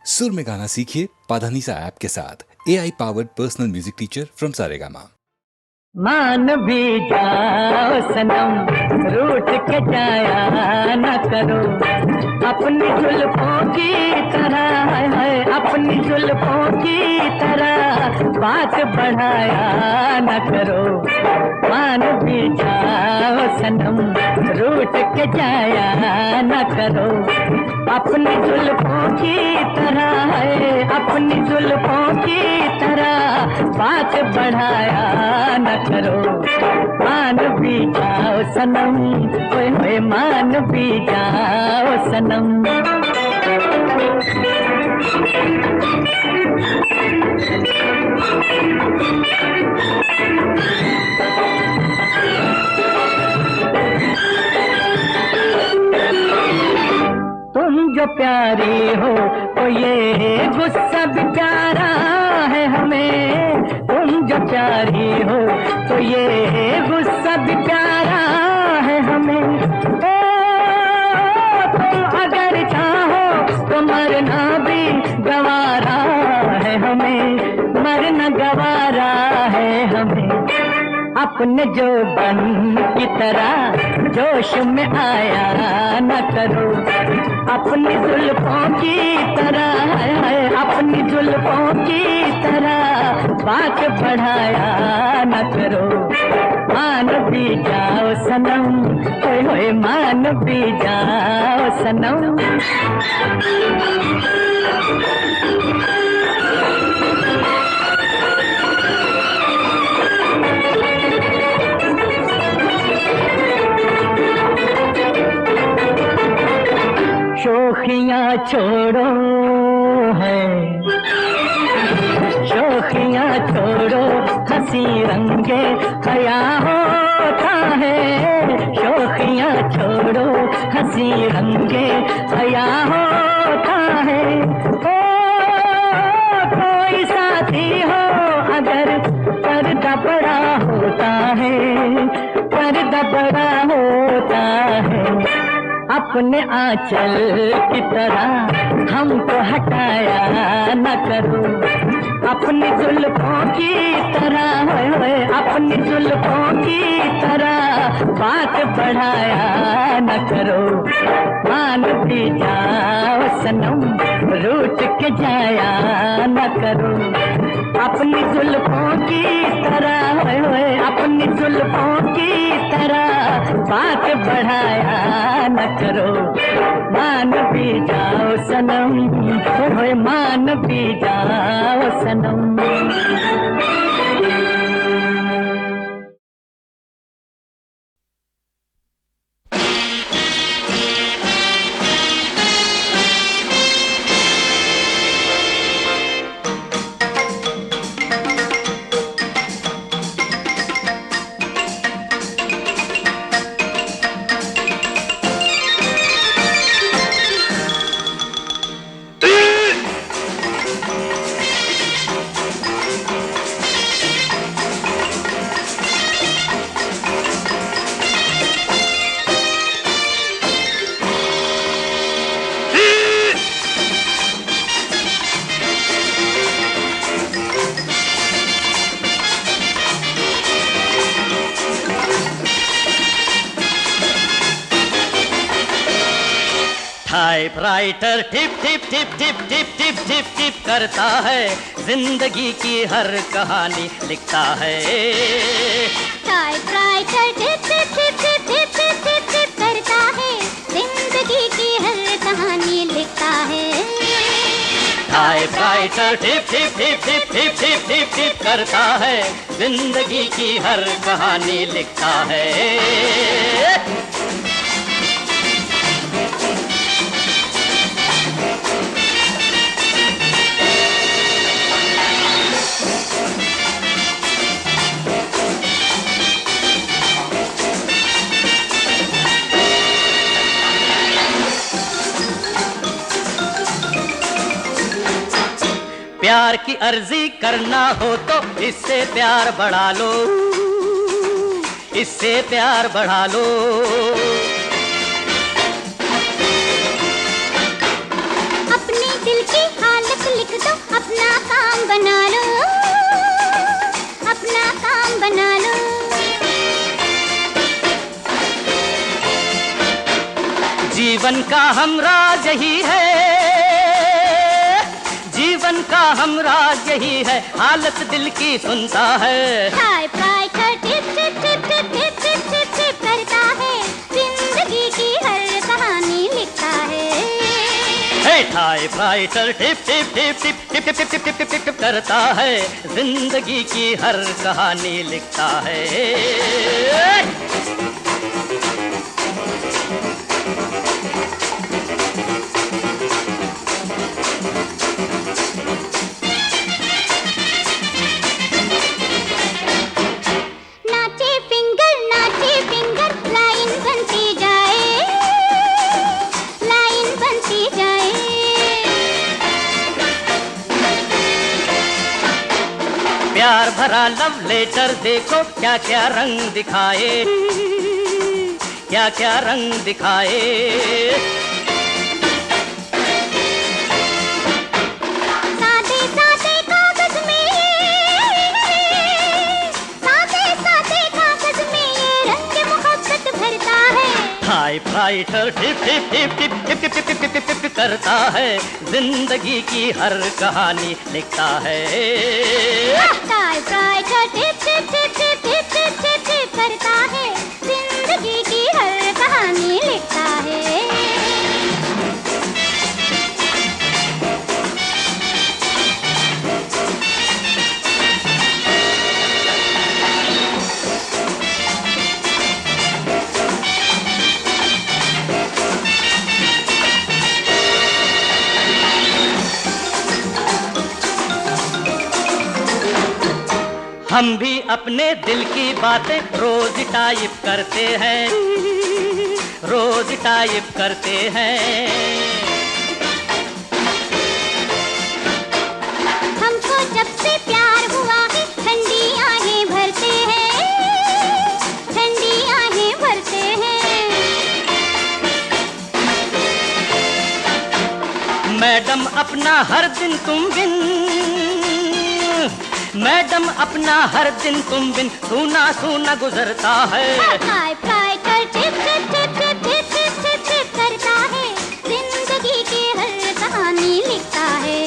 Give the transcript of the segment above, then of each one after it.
सुर में गाना सीखिए पाधानीसा ऐप के साथ। AI powered personal music teacher from Saregama. मान भी जाओ सनम, रूठ के जाया न करो, अपनी जुल्फों की तरह है, अपनी जुल्फों की तरह बात बढ़ाया न करो। मान भी जाओ सनम, रूठ के जाया न करो, अपनी जुल्फों की तरह है, अपनी जुल्फों की तरह बात बढ़ाया न करो। मान भी जाओ सनम, ओए होए मान भी जाओ सनम। तुम जो प्यारी हो तो ये गुस्सा भी प्यारा है हमें, तुम जो प्यारी हो तो ये गुस्सा भी प्यारा है हमें। ओ तुम अगर चाहो तो मरना भी गवारा है हमें, मरना गवारा है हमें। अपने जोबन की तरह जोश में आया न करो, अपनी जुल्फों की तरह है, अपनी जुल्फों की तरह बात बढ़ाया न करो। मान भी जाओ सनम, होए होए मान भी जाओ सनम। शोखियाँ छोड़ो है, शोखियाँ छोड़ो, हंसी रंगे हया होता है। शोखियाँ छोड़ो, हंसी रंगे हया होता है। ओ कोई साथी हो अगर पर्दा बड़ा होता है, पर्दा बड़ा होता है। अपने आंचल की तरह हमको हटाया न करो, अपनी जुल्फों की तरह है, अपनी जुल्फों की तरह बात बढ़ाया न करो। मान भी जाओ सनम, रूठ के जाया न करो, अपनी जुल्फों की तरह है, अपनी जुल्फों की तरह बात बढ़ाया न करो। मान भी जाओ सनम, होए मान भी जाओ सनम। Typewriter tip tip tip tip tip tip tip tip करता है, जिंदगी की हर कहानी लिखता है। Typewriter tip tip tip tip tip tip tip tip करता है, जिंदगी की हर कहानी लिखता है। Typewriter tip tip tip tip tip tip tip tip करता है, जिंदगी की हर कहानी लिखता है। प्यार की अर्जी करना हो तो इससे प्यार बढ़ा लो, इससे प्यार बढ़ा लो। अपने दिल की हालत का हमराज यही है, जीवन का हमराज यही है, हालत दिल की सुनता है। Typewriter tip tip tip tip tip tip tip tip करता है, जिंदगी की हर कहानी लिखता है। Typewriter tip tip tip tip tip tip tip tip tip tip करता है, जिंदगी की हर कहानी लिखता है। नाचे फिंगर लाइन बनती जाए, लाइन बनती जाए। प्यार भरा लव लेटर देखो क्या क्या रंग दिखाए, क्या क्या रंग दिखाए। सादे सादे कागज में, सादे सादे कागज में ये रंग मोहब्बत भरता है। Typewriter tip tip tip tip tip tip tip tip tip tip करता है, जिंदगी की हर कहानी लिखता है। Typewriter tip tip tip tip tip tip tip tip करता है, जिंदगी की हर कहानी लिखता है। हम भी अपने दिल की बातें रोज टाइप करते हैं, रोज टाइप करते हैं। हमको जब से प्यार हुआ है, ठंडी आहें भरते हैं, ठंडी आहें भरते हैं। मैडम अपना हर दिन तुम बिन, मैडम अपना हर दिन तुम बिन सूना सूना गुजरता है। Typewriter tip tip tip tip tip tip tip tip करता है, जिंदगी की हर कहानी लिखता है।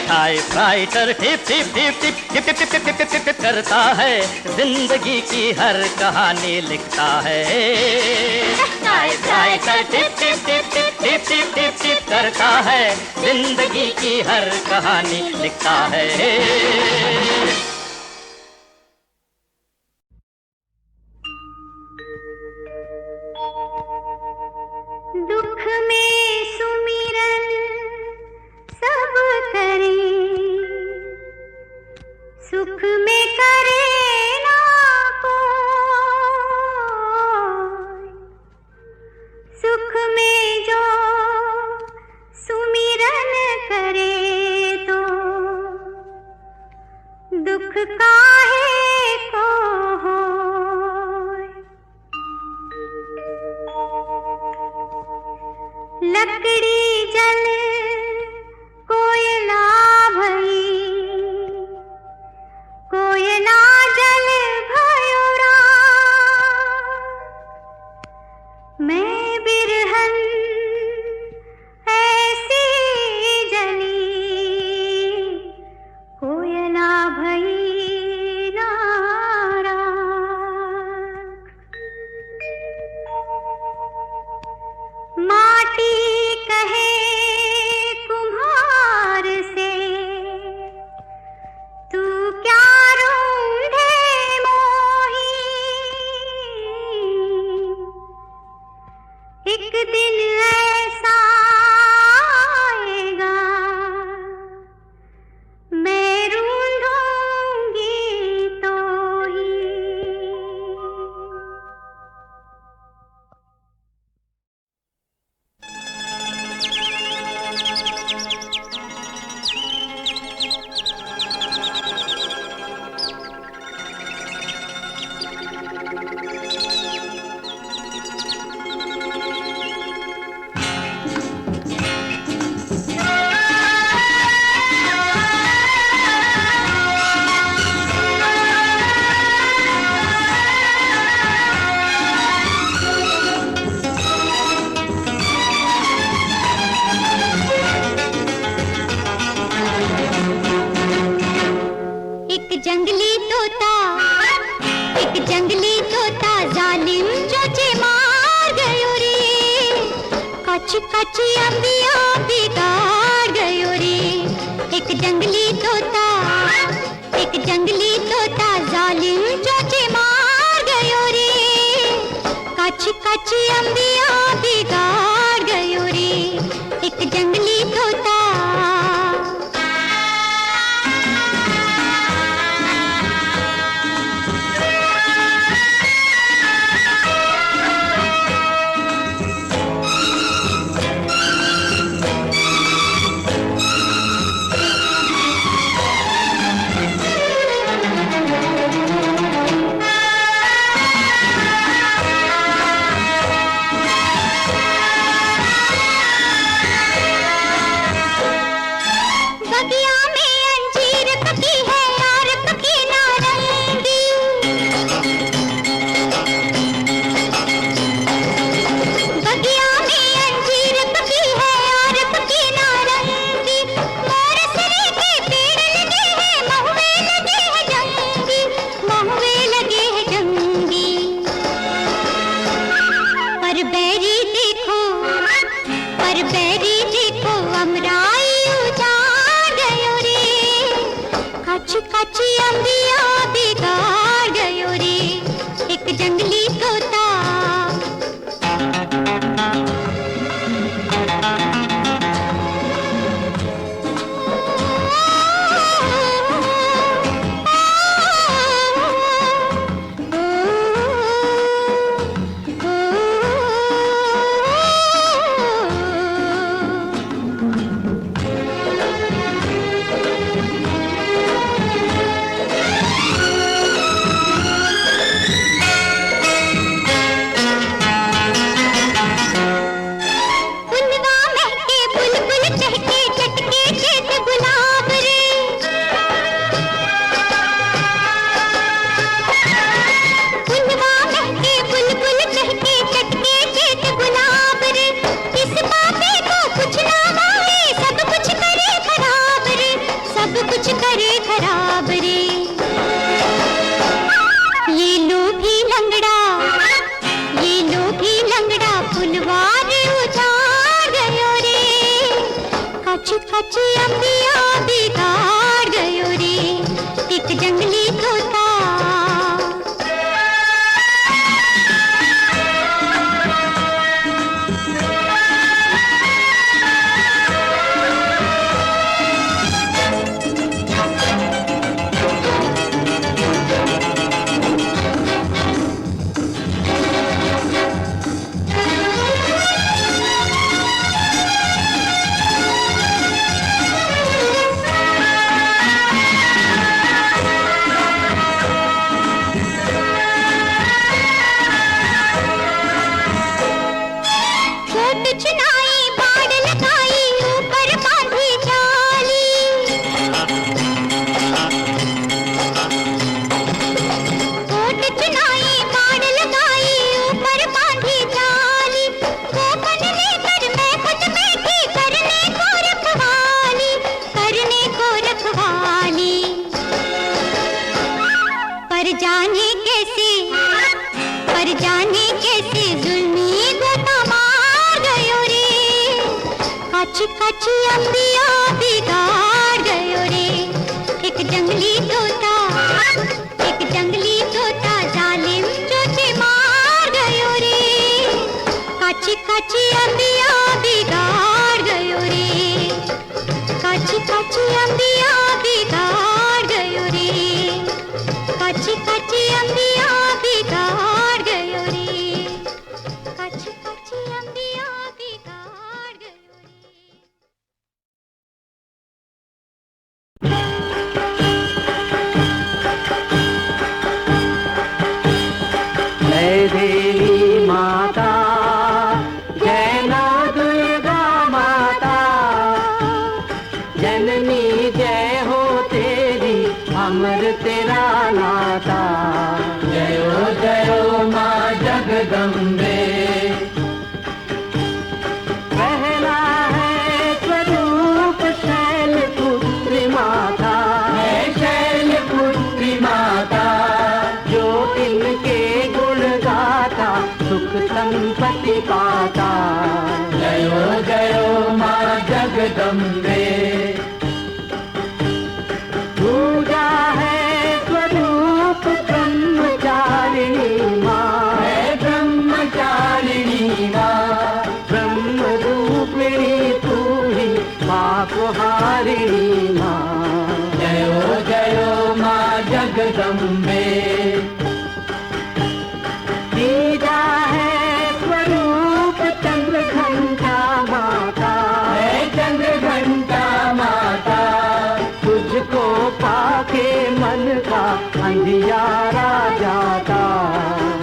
Typewriter tip tip tip tip tip tip tip tip tip tip करता है, जिंदगी की हर कहानी लिखता है। Typewriter tip tip tip tip tip tip tip tip करता है, जिंदगी की हर कहानी लिखता है। दुख में सुमिरन सब करे, सुख में करे ना कोई। सुख में जो सुमिरन करे तो दुख काहे को होय। लकड़ी जल कोयला भई, कोयला जल भयो राम। मैं बिरहन ऐसी जली, कोयला भई कच कच अंबिया बिगाड़ गयो रे, एक जंगली तोता जालिम चोचे मार गयो रे। कच कच अंबिया बिगाड़ गयो रे, एक जंगली तोता। कच्ची अंबिया बिगाड़ गयो रे, एक जंगली तोता। कच्ची अंबिया बिगाड़ गयो रे, एक जंगली तोता। कच्ची अंबिया बिगाड़ गयो रे, एक जंगली तोता जालिम चोचे मार गयो रे। कच्ची अंबिया बिगाड़ गयो रे, कच्ची अंबिया बिगाड़ गयो रे, कच्ची अंबिया बिगाड़ गयो रे, कच्ची अंबिया बिगाड़ गयो रे। जय देवी माता, जय नौ दुर्गा माता, जननी जय हो तेरी, अमर तेरा नाता। जय हो माँ जगदम्बे, पहला है स्वरूप शैलपुत्री माता, शैलपुत्री माता, जो इनके गुण गाता सुख संपत्ति पाता। जय हो जगदम्बे। पूजा है स्वरूप ब्रह्मचारिणी माँ, है ब्रह्मचारिणी माँ। ब्रह्म रूपिणी तू ही पाप हारिणी माँ। जयो जयो माँ जगदम्बे। पूजा है स्वरूप चंद्र घंटा माता, है चंद्र घंटा माता। तुझको पाके मन का अंधियारा जाता।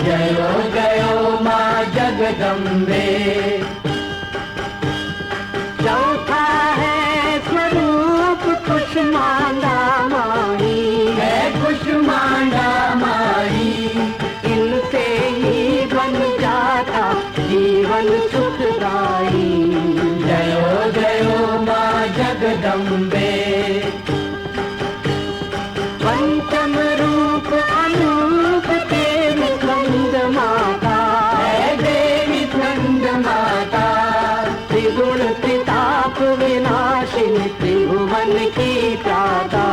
जयो जयो माँ जगदम्बे। चौथा है स्वरूप कुष्मांडा माई, है कुष्मांडा माई। इनसे ही बन जाता जीवन सुखदाई। जयो जयो माँ जगदम्बे। पंचम रूप अनूप देवी स्कंद माता, है देवी स्कंद माता। त्रिगुण त्रिताप विनाशिनी त्रिभुवन की त्राता।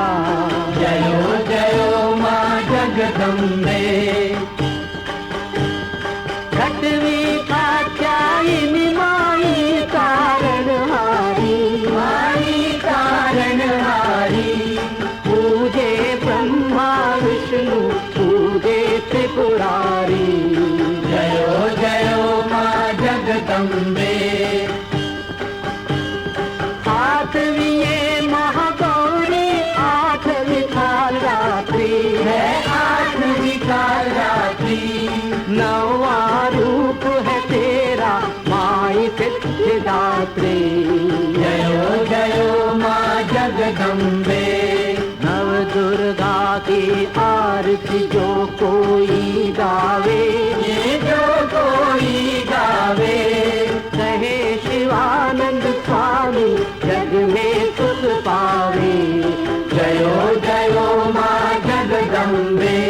जयो जयो माँ जगदम्बे। छठवीं कात्यायनी माई तारणहारी, माई तारणहारी। पूजे ब्रह्मा विष्णु पूजे त्रिपुरारी। जयो जयो माँ जगदम्बे। आठवीं ये महागौरी आठवीं काल रात्रि, है आठवीं काल रात्रि। नवा रूप है तेरा माई सिद्धिदात्री। जयो जयो माँ जगदम्बे। नव दुर्गा की आरती जो कोई गावे, ये जो कोई गावे। कहे शिवानंद स्वामी जग में सुख पावे। जयो जयो माँ जगदम्बे।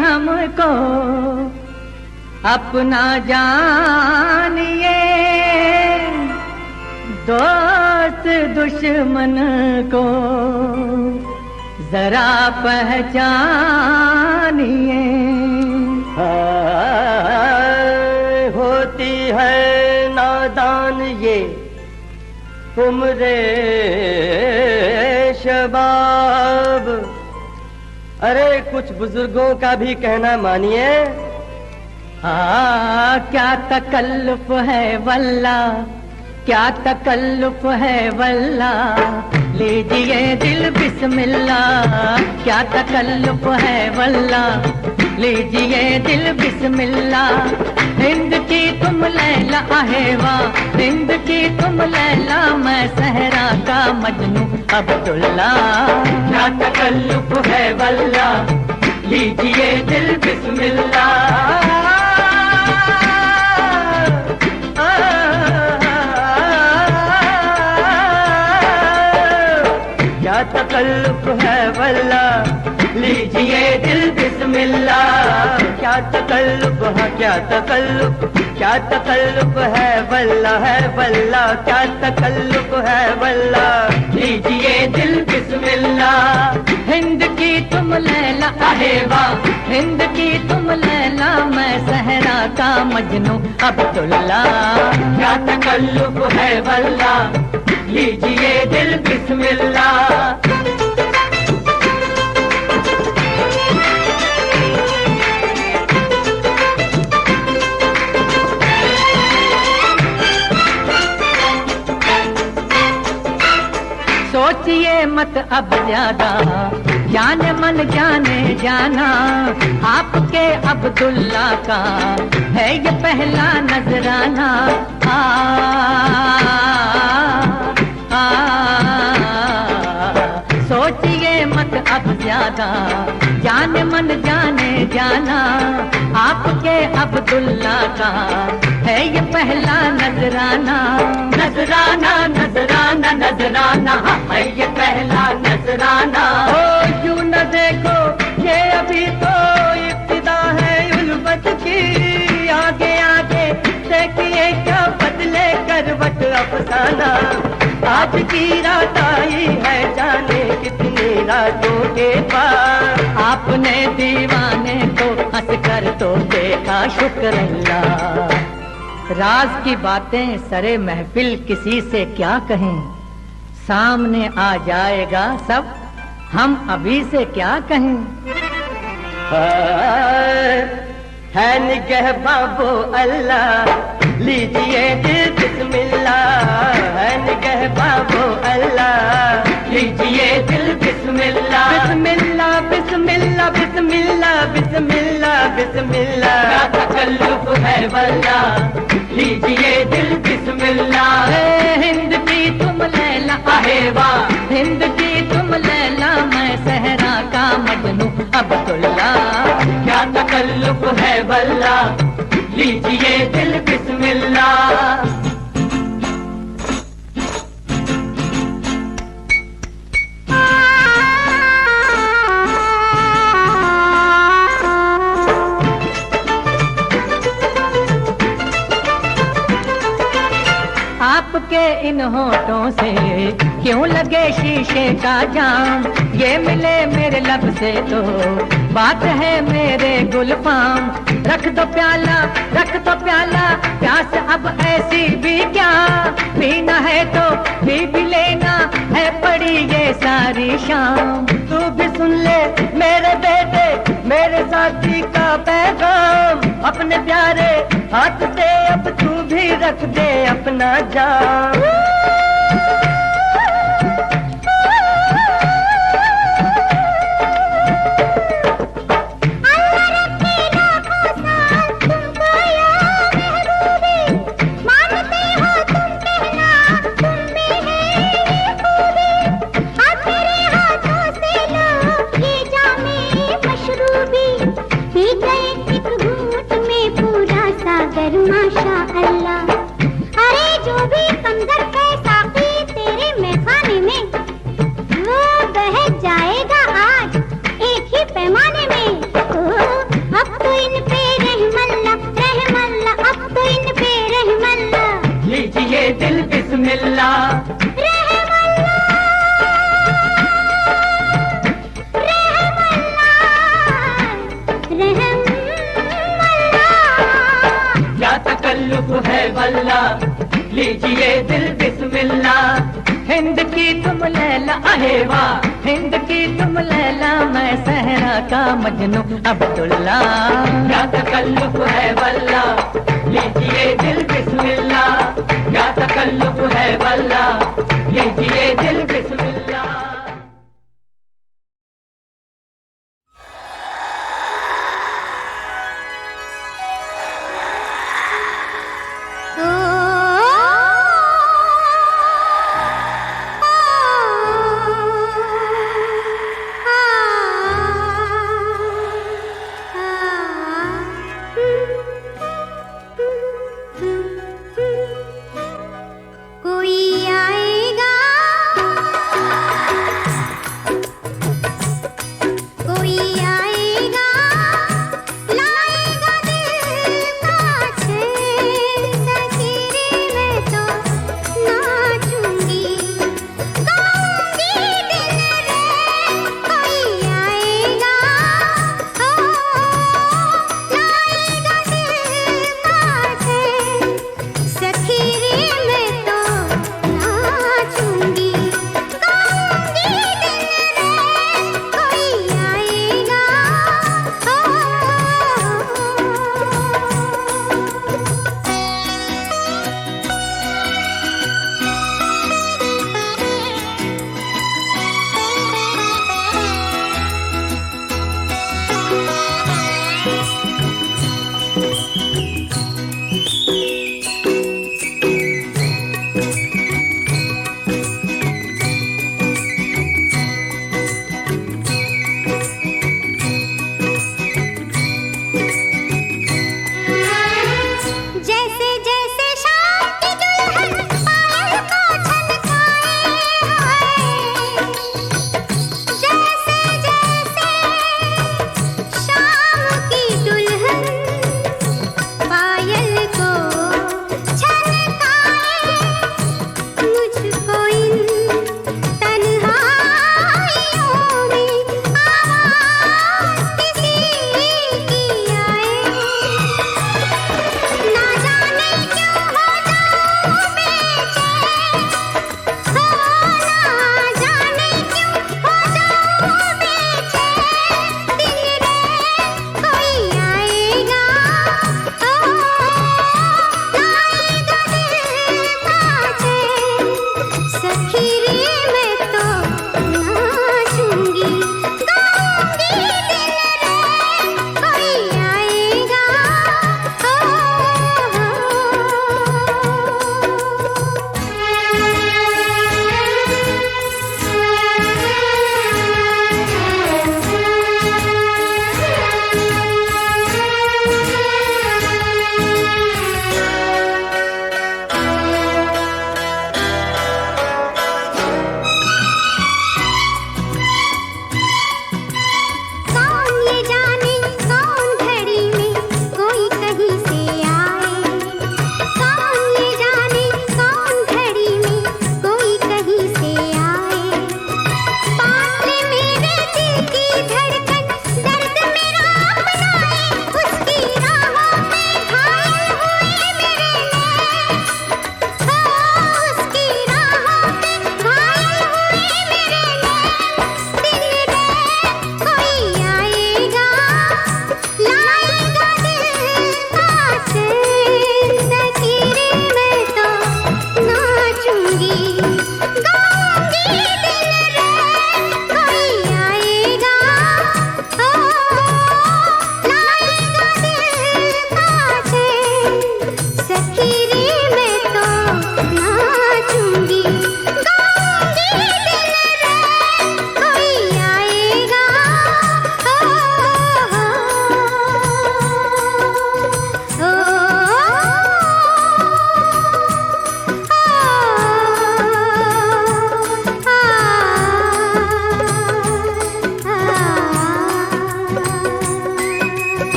हमको अपना जानिए, दोस्त दुश्मन को जरा पहचानिए। होती है नादान ये उम्रे शबाब, अरे कुछ बुजुर्गों का भी कहना मानिए। क्या तकल्लुफ है वल्ला, क्या तकल्लुफ है वल्ला, लीजिए दिल बिस्मिल्लाह। क्या तकल्लुफ है वल्ला, लीजिए दिल बिस्मिल्लाह। हिंद की तुम लैला आहेवा, हिंद की तुम लैला, मैं सहरा का मजनू अब्दुल्ला। क्या तकल्लुफ है वल्ला, लीजिए दिल बिस्मिल्लाह। क्या तकल्लुफ है वल्ला, लीजिए दिल बिस्मिल्लाह। क्या तकल्लुफ है, क्या तकल्लुफ, क्या तकल्लुफ है वल्ला, है वल्ला। क्या तकल्लुफ है वल्ला, लीजिए दिल बिस्मिल्लाह। हिंद की तुम लैला आहे वाह, हिंद की तुम लैला, मैं सहरा का मजनू अब्दुल्ला। क्या तकल्लुफ है वल्ला, लीजिए दिल बिस्मिल्लाह। सोचिए मत अब ज्यादा, जाने मन जाने जाना, आपके अब्दुल्ला का है ये पहला नजराना। आ, आ, सोचिए मत अब ज्यादा, जाने मन जाने जाना, आपके अब्दुल्ला का है ये पहला नजराना। नजराना नजराना नजराना है ये पहला नजराना। ओ यूं न देखो ये अभी तो इब्तिदा है उल्फत की, आगे आगे देखिए क्या बदले करवट अफसाना। आज की रात आई है जाने कितनी रातों के बाद, आपने दीवाने को हंस कर तो देखा शुक्र अल्लाह। राज की बातें सरे महफिल किसी से क्या कहें, सामने आ जाएगा सब, हम अभी से क्या कहें। है निगह बाबो अल्लाह, लीजिए दिल बिस्मिल्लाह। है निगह बाबो अल्लाह, लीजिए दिल बिस्मिल्लाह। बिस्मिल्लाह बिस्मिल्लाह बिस्मिल्लाह बिस्मिल्लाह बिस्मिल्लाह। क्या तकल्लुफ है वल्ला, लीजिए दिल बिस्मिल्लाह। हिंद की तुम लैला आहे वाह, हिंद की तुम लैला, मैं सहरा का मजनू अब्दुल्ला। क्या तकल्लुफ है वल्ला, लीजिए दिल बिस्मिल्लाह। आपके इन होठों से क्यों लगे शीशे का जाम, ये मिले मेरे लब से तो बात है मेरे गुलफाम। रख दो प्याला रख दो प्याला, प्यास अब ऐसी भी क्या, पीना है तो पी भी लेना है पड़ी ये सारी शाम। तू भी सुन ले मेरे बेटे मेरे साथी का पैगाम, अपने प्यारे हाथ से अब तू भी रख दे अपना जान। माशा अल्लाह, अरे जो भी समझर है साकी तेरे मैखाने में, वो बह जाएगा आज एक ही पैमाने में। अब तो इन पे रहमल्ला रहमल्ला, अब तो इन पे रहमल्ला। लीजिए दिल बिस्मिल्लाह। तकल्लुफ है वल्ला, लीजिए दिल बिस्मिल्लाह। हिंद की तुम लैला आहे वाह, हिंद की तुम लैला, मैं सहरा का मजनू अब्दुल्ला। क्या तकल्लुफ है वल्ला, लीजिए दिल बिस्मिल्लाह। क्या तकल्लुफ है वल्ला, लीजिए दिल बिस्मिल्लाह। कोई आएगा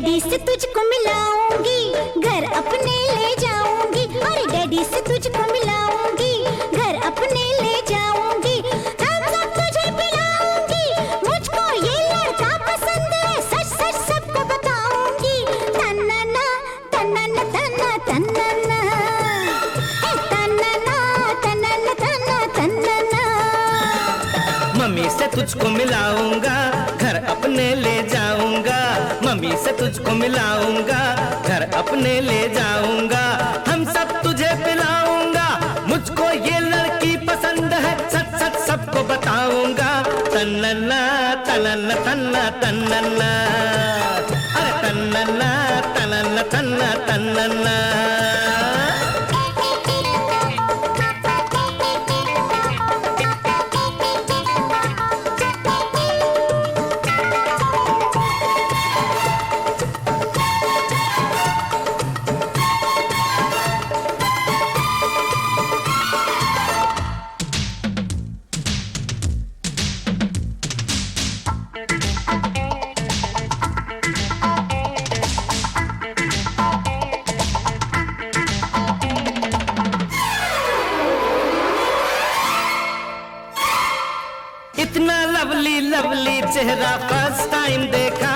डैडी से तुझको मिलाऊंगी, घर अपने ले जाऊंगी। अरे डैडी से तुझको मिलाऊंगी, घर अपने ले जाऊंगी। हम सब तुझे पिलाऊंगी, मुझको ये लड़का पसंद है, सच सच सबको बताऊंगी। तन्नना तन्नना तन्ना तन्नना, ए तन्नना तन्नना तन्ना तन्नना। मम्मी से तुझको मिलाऊंगा, घर अपने ले जाऊंगा। मम्मी से तुझको मिलाऊंगा, घर अपने ले जाऊंगा। हम सब तुझे पिलाऊंगा, मुझको ये लड़की पसंद है, सच सच सबको बताऊंगा। तन्नना तन्नना तन्ना तन्नना, अरे तन्नना तन्नना तन्ना तन्नना। इतना लवली लवली चेहरा फर्स्ट टाइम देखा,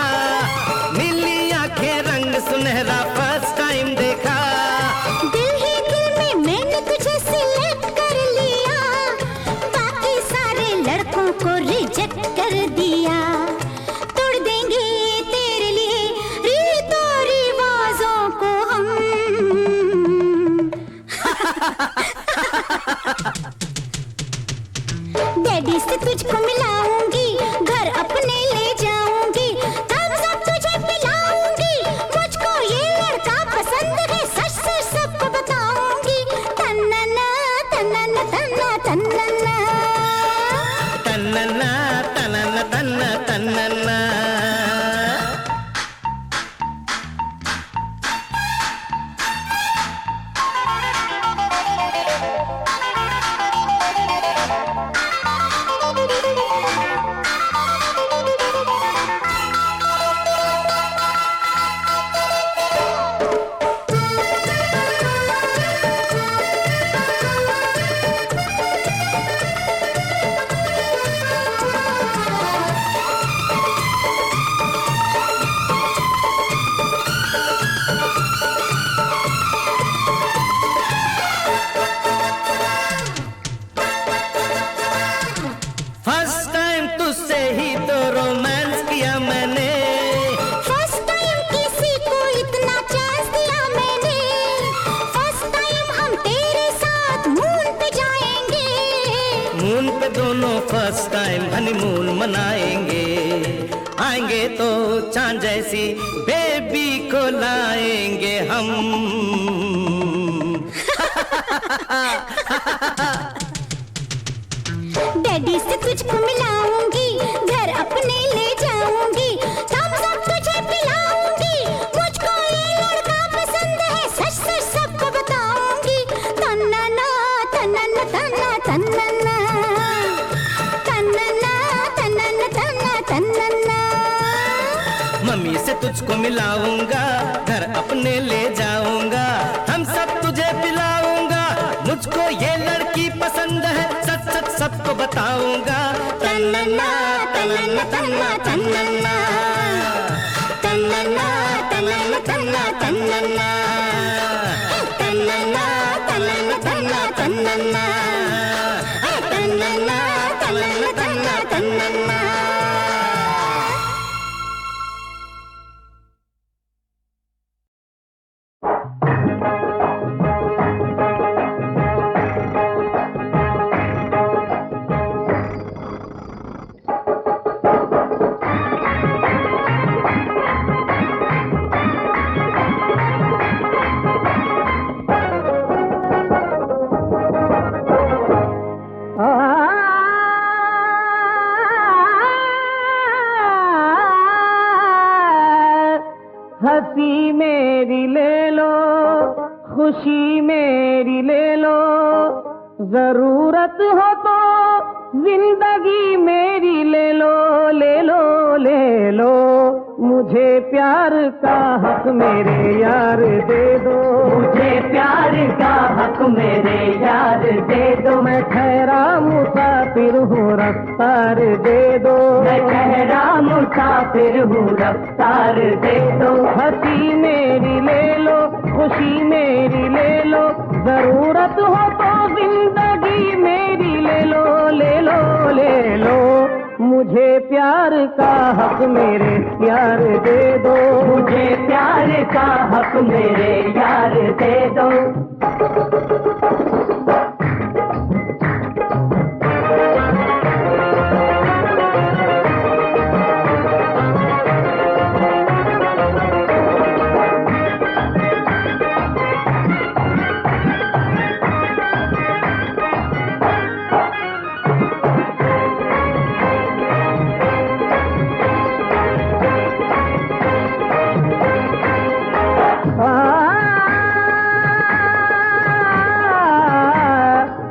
नीली आंखें रंग सुनहरा फर्स्ट टाइम देखा। दिल ही दिल में मैंने तुझे सिलेक्ट कर लिया, बाकी सारे लड़कों को रिजेक्ट कर दिया। तोड़ देंगे तेरे लिए रीतों रिवाजों को हम। डैडी से तुझको मिलाऊंगी, घर अपने ले जाऊंगी। हम सब तुझे पिलाऊंगी, मुझको ये लड़का पसंद है, सच सच सबको बताऊंगी। तन्नना तन्नना तन्ना तन्नना, तन्नना तन्नना तन्ना तन्नना। फर्स्ट टाइम तुझसे ही तो रोमांस किया मैंने, फर्स्ट टाइम किसी को इतना चांस दिया मैंने। फर्स्ट टाइम हम तेरे साथ मून पे जाएंगे, मून पे दोनों फर्स्ट टाइम हनीमून मनाएंगे। आएंगे तो चांद जैसी बेबी को लाएंगे हम। डैडी से तुझको मिलाऊंगी, घर अपने ले जाऊंगी। हम सब तुझे पिलाऊंगी, मुझको ये लड़का पसंद है, सच सच सबको बताऊंगी। तन्नना तन्नना तन्ना तन्नना, तन्नना तन्नना तन्ना तन्नना। मम्मी से तुझको मिलाऊंगा, घर अपने ले जाऊंगा। हम सब तुझे पिलाऊंगा, मुझको ये लड़की पसंद है, सच सच सबको बताऊंगा। तन्नना तन्नना तन्ना तन्नना, तन्नना तन्नना तन्ना तन्नना, तन्नना तन्नना तन्ना तन्नना, तन्नना तन्नना तन्ना तन्नना। हंसी मेरी ले लो, खुशी मेरी ले लो, जरूरत हो तो जिंदगी मेरी ले लो, ले लो ले लो। मुझे प्यार का हक मेरे यार दे दो, मुझे प्यार का हक मेरे यार दे दो। मैं ठहरा मुसाफिर हूँ रफ्तार दे दो, मैं ठहरा मुसाफिर हूँ रफ्तार दे दो। हंसी मेरी ले लो, खुशी मेरी ले लो, जरूरत हो तो जिंदगी मेरी ले लो, ले लो, ले लो। मुझे प्यार का हक मेरे यार दे दो, मुझे प्यार का हक मेरे यार दे दो।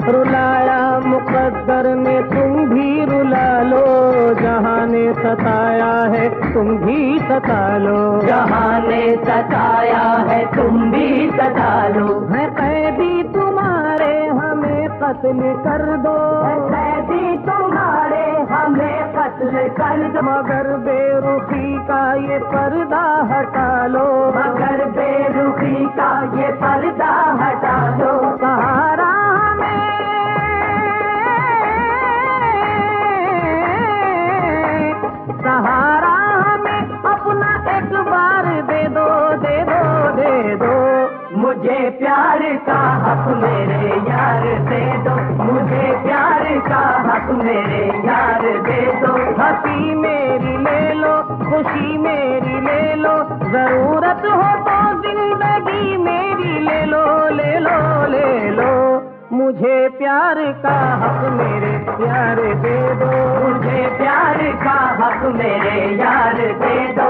रुलाया मुकद्दर ने तुम भी रुला लो, जहां ने सताया है तुम भी सता लो, जहां ने सताया है तुम भी सता लो। है कैदी तुम्हारे हमें कत्ल कर दो, है कैदी तुम्हारे हमें कत्ल कर दो। मगर बेरुखी का ये पर्दा हटा लो, मगर बेरुखी का ये पर्दा हटा दो। सहारा सहारा हमें अपना एक बार दे दो, दे दो, दे दो। मुझे प्यार का हक मेरे यार दे दो, मुझे प्यार का हक मेरे यार दे दो। हंसी मेरी ले लो, खुशी मेरी ले लो, जरूरत हो तो जिंदगी मेरी ले लो, ले लो, ले लो। मुझे प्यार का हक मेरे यार दे दो, मुझे प्यार का हक मेरे यार दे दो।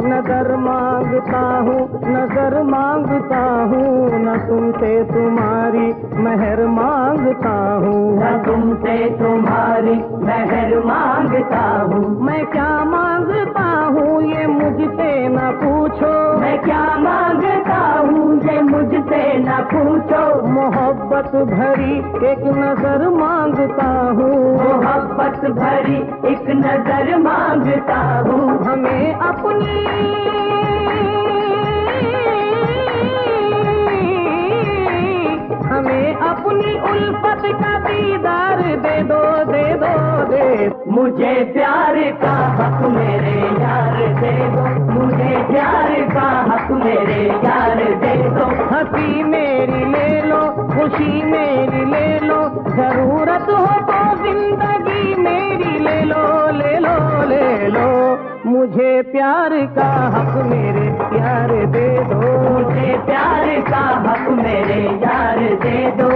नजर मांगता हूँ, नजर मांगता हूँ, न तुमसे तुम्हारी मेहर मांगता हूँ, न तुमसे तुम्हारी मेहर मांगता हूँ। मैं क्या मांगता हूँ ये मुझसे न पूछो, मैं क्या मांगता हूँ ये मुझसे न पूछो। मोहब्बत भरी एक नजर मांगता हूँ, मोहब्बत भरी एक नजर मांगता हूँ। हमें अपनी हमें अपनी उल्फत का दीदार दे दो, दे दो, दे। मुझे प्यार का हक मेरे यार दे दो, मुझे प्यार का हक मेरे यार दे दो। हंसी मेरी ले लो, खुशी मेरी ले लो, जरूरत हो तो जिंदगी मेरी ले लो, ले लो, ले लो। मुझे प्यार का हक मेरे यार दे दो, मुझे प्यार का हक मेरे यार दे दो।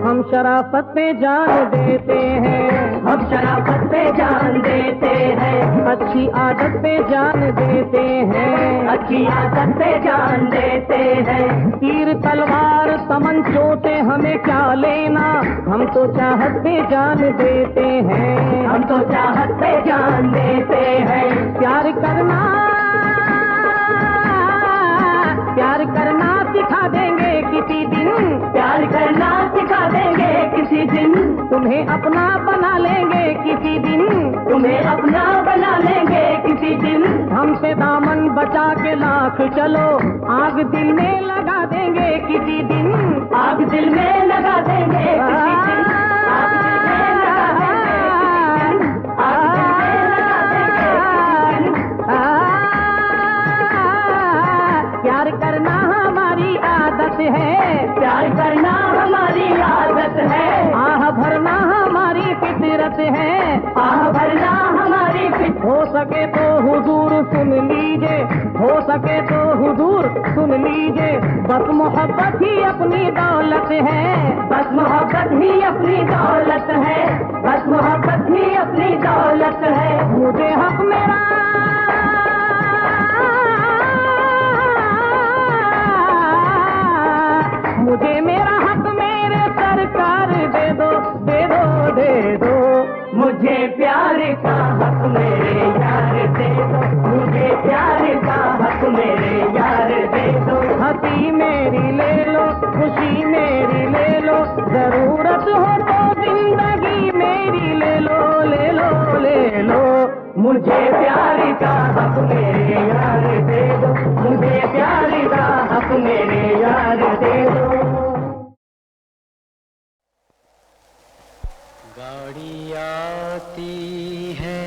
हम शराफत पे जान देते हैं, हम शराफत पे जान देते हैं, अच्छी आदत पे जान देते हैं, अच्छी आदत पे जान देते हैं। तीर तलवार तमन चोटें हमें क्या लेना, हम तो चाहत पे जान देते हैं, हम तो चाहत पे जान देते हैं। प्यार करना सिखा देंगे किसी दिन, प्यार करना सिखा देंगे किसी दिन तुम्हें अपना बना लेंगे किसी दिन, तुम्हें अपना बना लेंगे किसी दिन। हमसे दामन बचा के लाख चलो, आग दिल में लगा देंगे किसी दिन, आग दिल में लगा देंगे किसी दिन, आग दिल में लगा देंगे, आग दिल में लगा देंगे किसी दिन। प्यार करना हमारी आदत है, प्यार करना हमारी आदत है। आह भरना हमारी फितरत है, आह भरना हमारी फितरत। हो सके तो हुजूर सुन लीजिए, हो सके तो हुजूर सुन लीजिए, बस मोहब्बत ही अपनी दौलत है, बस मोहब्बत ही अपनी दौलत है, बस मोहब्बत ही अपनी दौलत है। मुझे हक मेरा मुझे मेरा हक मेरे सरकार दे दो, दे दो, दे दो। मुझे प्यार का हक मेरे यार दे दो, मुझे प्यार का हक मेरे यार दे दो। हंसी मेरी ले लो, खुशी मेरी ले लो, जरूरत हो तो जिंदगी मेरी ले लो, ले लो, ले लो। मुझे प्यार का हक मेरे यार दे दो, मुझे प्यार का हक मेरे यार दे दो। गाड़ी आती है,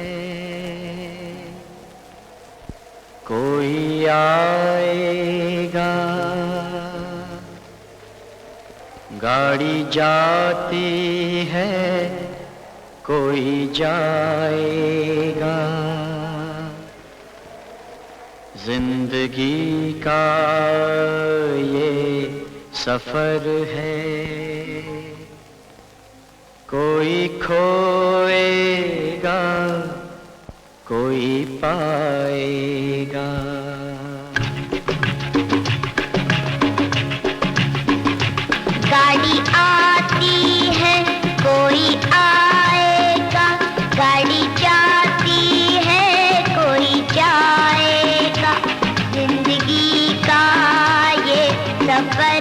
कोई आएगा, गाड़ी जाती है, कोई जाएगा। जिंदगी का ये सफर है, कोई खोएगा, कोई पाएगा। गाड़ी आती है, कोई आएगा, गाड़ी जाती है, कोई जाएगा। जिंदगी का ये सफर